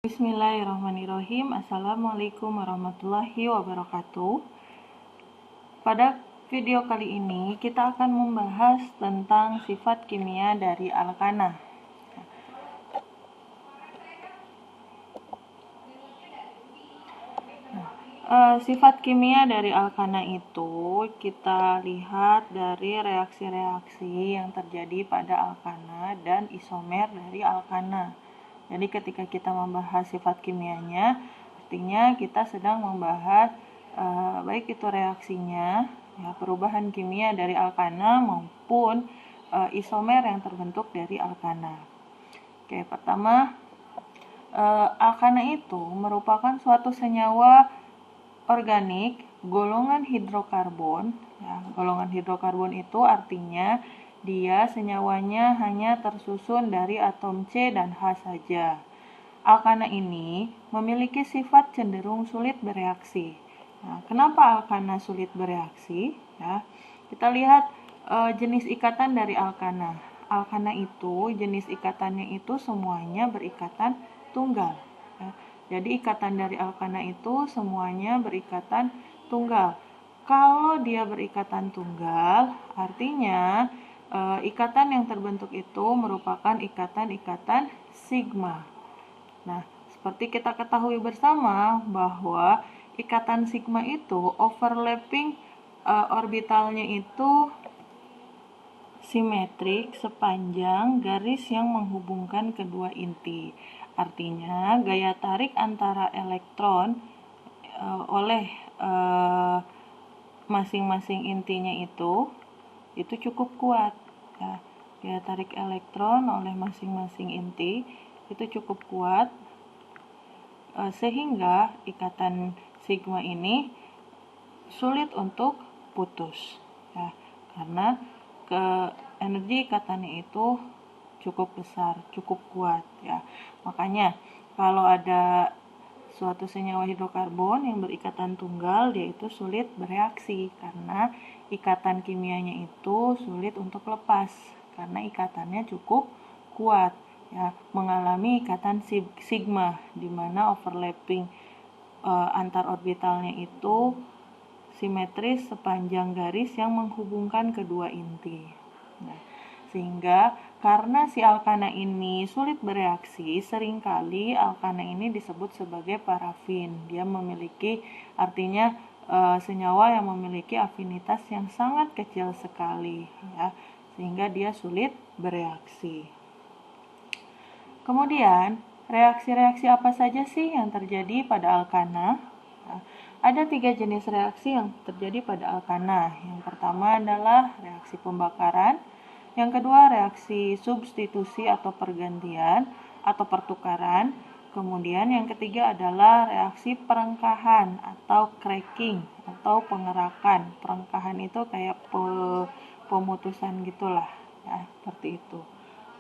Bismillahirrahmanirrahim. Assalamualaikum warahmatullahi wabarakatuh. Pada video kali ini kita akan membahas tentang sifat kimia dari alkana. Sifat kimia dari alkana itu kita lihat dari reaksi-reaksi yang terjadi pada alkana dan isomer dari alkana. Jadi ketika kita membahas sifat kimianya, artinya kita sedang membahas baik itu reaksinya, ya, perubahan kimia dari alkana maupun isomer yang terbentuk dari alkana. Oke, pertama, alkana itu merupakan suatu senyawa organik golongan hidrokarbon. Ya, golongan hidrokarbon itu artinya dia senyawanya hanya tersusun dari atom C dan H saja. Alkana ini memiliki sifat cenderung sulit bereaksi. Nah, kenapa alkana sulit bereaksi? Ya, kita lihat jenis ikatan dari alkana. Alkana itu jenis ikatannya itu semuanya berikatan tunggal. Ya. Jadi ikatan dari alkana itu semuanya berikatan tunggal. Kalau dia berikatan tunggal, artinya ikatan yang terbentuk itu merupakan ikatan-ikatan sigma. Nah, seperti kita ketahui bersama bahwa ikatan sigma itu overlapping orbitalnya itu simetrik sepanjang garis yang menghubungkan kedua inti. Artinya, gaya tarik antara elektron oleh masing-masing intinya itu cukup kuat. Ya, gaya tarik elektron oleh masing-masing inti itu cukup kuat sehingga ikatan sigma ini sulit untuk putus. Ya, karena energi ikatannya itu cukup besar, cukup kuat. Ya, makanya kalau ada suatu senyawa hidrokarbon yang berikatan tunggal, dia itu sulit bereaksi karena ikatan kimianya itu sulit untuk lepas karena ikatannya cukup kuat. Ya, mengalami ikatan sigma di mana overlapping antar orbitalnya itu simetris sepanjang garis yang menghubungkan kedua inti. Nah, sehingga karena si alkana ini sulit bereaksi, seringkali alkana ini disebut sebagai parafin. Dia memiliki, artinya senyawa yang memiliki afinitas yang sangat kecil sekali, ya, sehingga dia sulit bereaksi. Kemudian, reaksi-reaksi apa saja sih yang terjadi pada alkana? Nah, ada 3 jenis reaksi yang terjadi pada alkana. Yang pertama adalah reaksi pembakaran, yang kedua reaksi substitusi atau pergantian atau pertukaran, kemudian yang ketiga adalah reaksi perengkahan atau cracking atau pengerakan. Perengkahan itu kayak pemutusan gitulah, ya, seperti itu.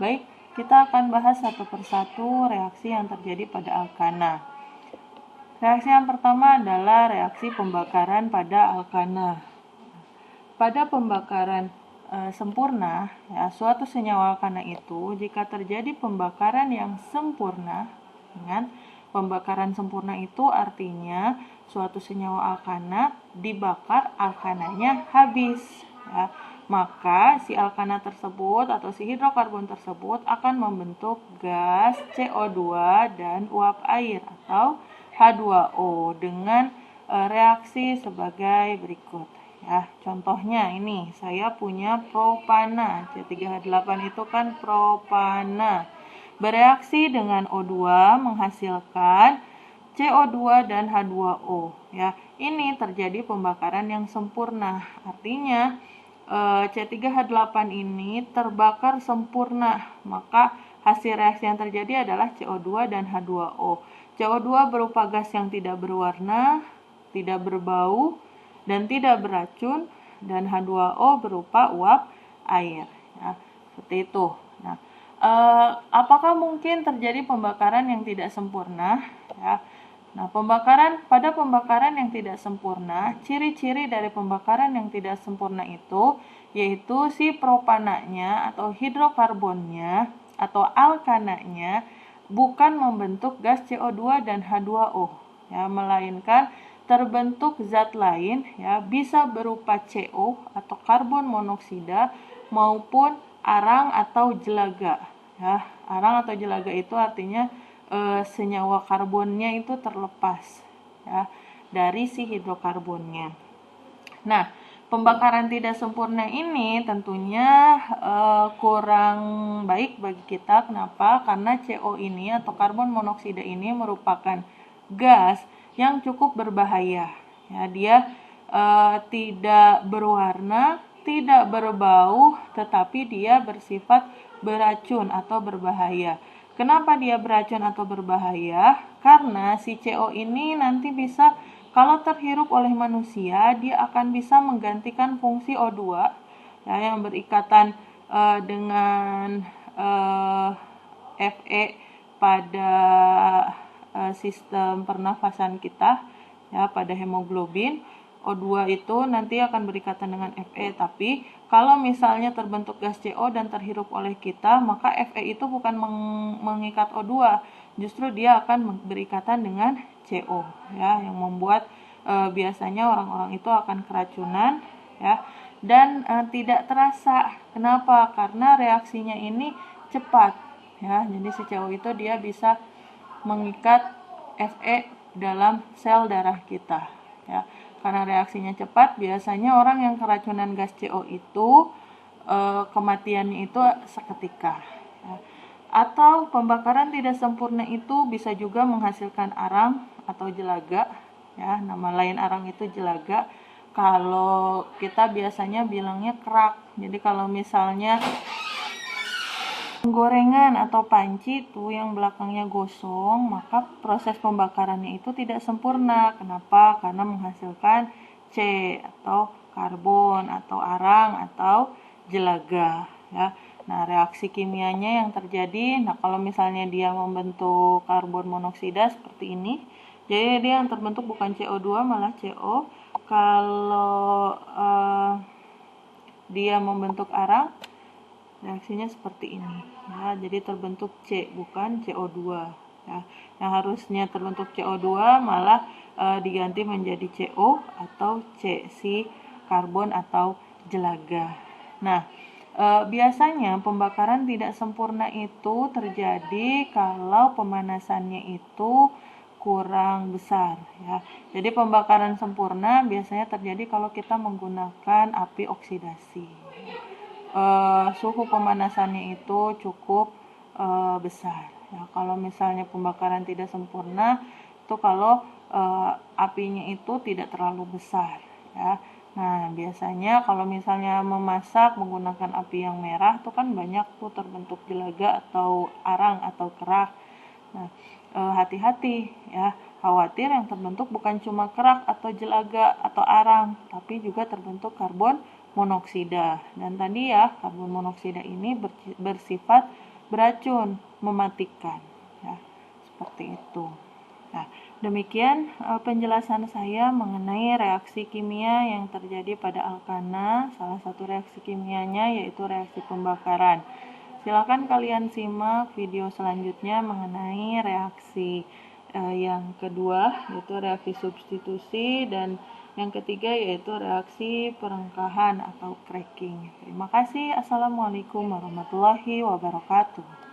Baik, kita akan bahas satu persatu reaksi yang terjadi pada alkana. Reaksi yang pertama adalah reaksi pembakaran pada alkana. Pada pembakaran sempurna, ya, suatu senyawa alkana itu jika terjadi pembakaran yang sempurna, dengan pembakaran sempurna itu artinya suatu senyawa alkana dibakar, alkananya habis, ya, maka si alkana tersebut atau si hidrokarbon tersebut akan membentuk gas CO2 dan uap air atau H2O dengan reaksi sebagai berikut. Ya, contohnya ini saya punya propana. C3H8 itu kan propana. Bereaksi dengan O2 menghasilkan CO2 dan H2O. Ya, ini terjadi pembakaran yang sempurna. Artinya C3H8 ini terbakar sempurna, maka hasil reaksi yang terjadi adalah CO2 dan H2O. CO2 berupa gas yang tidak berwarna, tidak berbau, dan tidak beracun, dan H2O berupa uap air. Ya, seperti itu. Nah, apakah mungkin terjadi pembakaran yang tidak sempurna? Ya. Nah, pada pembakaran yang tidak sempurna, ciri-ciri dari pembakaran yang tidak sempurna itu yaitu si propananya atau hidrokarbonnya atau alkananya bukan membentuk gas CO2 dan H2O, ya, melainkan terbentuk zat lain, ya, bisa berupa CO atau karbon monoksida maupun arang atau jelaga. Ya, arang atau jelaga itu artinya senyawa karbonnya itu terlepas, ya, dari si hidrokarbonnya. Nah, pembakaran tidak sempurna ini tentunya kurang baik bagi kita. Kenapa? Karena CO ini atau karbon monoksida ini merupakan gas yang cukup berbahaya. Ya, dia tidak berwarna, tidak berbau, tetapi dia bersifat beracun atau berbahaya. Kenapa dia beracun atau berbahaya? Karena si CO ini nanti bisa, kalau terhirup oleh manusia, dia akan bisa menggantikan fungsi O2, ya, yang berikatan dengan Fe pada sistem pernafasan kita, ya, pada hemoglobin. O2 itu nanti akan berikatan dengan Fe, tapi kalau misalnya terbentuk gas CO dan terhirup oleh kita, maka Fe itu bukan mengikat O2, justru dia akan berikatan dengan CO, ya, yang membuat biasanya orang-orang itu akan keracunan, ya, dan tidak terasa. Kenapa? Karena reaksinya ini cepat, ya. Jadi si CO itu dia bisa mengikat Fe dalam sel darah kita, ya. Karena reaksinya cepat, biasanya orang yang keracunan gas CO itu kematiannya itu seketika, ya. Atau pembakaran tidak sempurna itu bisa juga menghasilkan arang atau jelaga, ya. Nama lain arang itu jelaga. Kalau kita biasanya bilangnya kerak. Jadi kalau misalnya gorengan atau panci itu yang belakangnya gosong, maka proses pembakarannya itu tidak sempurna. Kenapa? Karena menghasilkan C atau karbon atau arang atau jelaga, ya. Nah, reaksi kimianya yang terjadi, nah kalau misalnya dia membentuk karbon monoksida seperti ini, jadi dia yang terbentuk bukan CO2 malah CO. Kalau dia membentuk arang, reaksinya seperti ini, ya. Jadi terbentuk C bukan CO2, ya. Yang harusnya terbentuk CO2 malah diganti menjadi CO atau C, si karbon atau jelaga. Nah, biasanya pembakaran tidak sempurna itu terjadi kalau pemanasannya itu kurang besar, ya. Jadi pembakaran sempurna biasanya terjadi kalau kita menggunakan api oksidasi. Suhu pemanasannya itu cukup besar, ya. Kalau misalnya pembakaran tidak sempurna itu kalau apinya itu tidak terlalu besar, ya. Nah, biasanya kalau misalnya memasak menggunakan api yang merah itu kan banyak tuh terbentuk jelaga atau arang atau kerak. Nah, hati-hati, ya. Khawatir yang terbentuk bukan cuma kerak atau jelaga atau arang, tapi juga terbentuk karbon monoksida. Dan tadi, ya, karbon monoksida ini bersifat beracun, mematikan, ya. Seperti itu. Nah, demikian penjelasan saya mengenai reaksi kimia yang terjadi pada alkana. Salah satu reaksi kimianya yaitu reaksi pembakaran. Silakan kalian simak video selanjutnya mengenai reaksi yang kedua, yaitu reaksi substitusi, dan yang ketiga yaitu reaksi perengkahan atau cracking. Terima kasih. Assalamualaikum warahmatullahi wabarakatuh.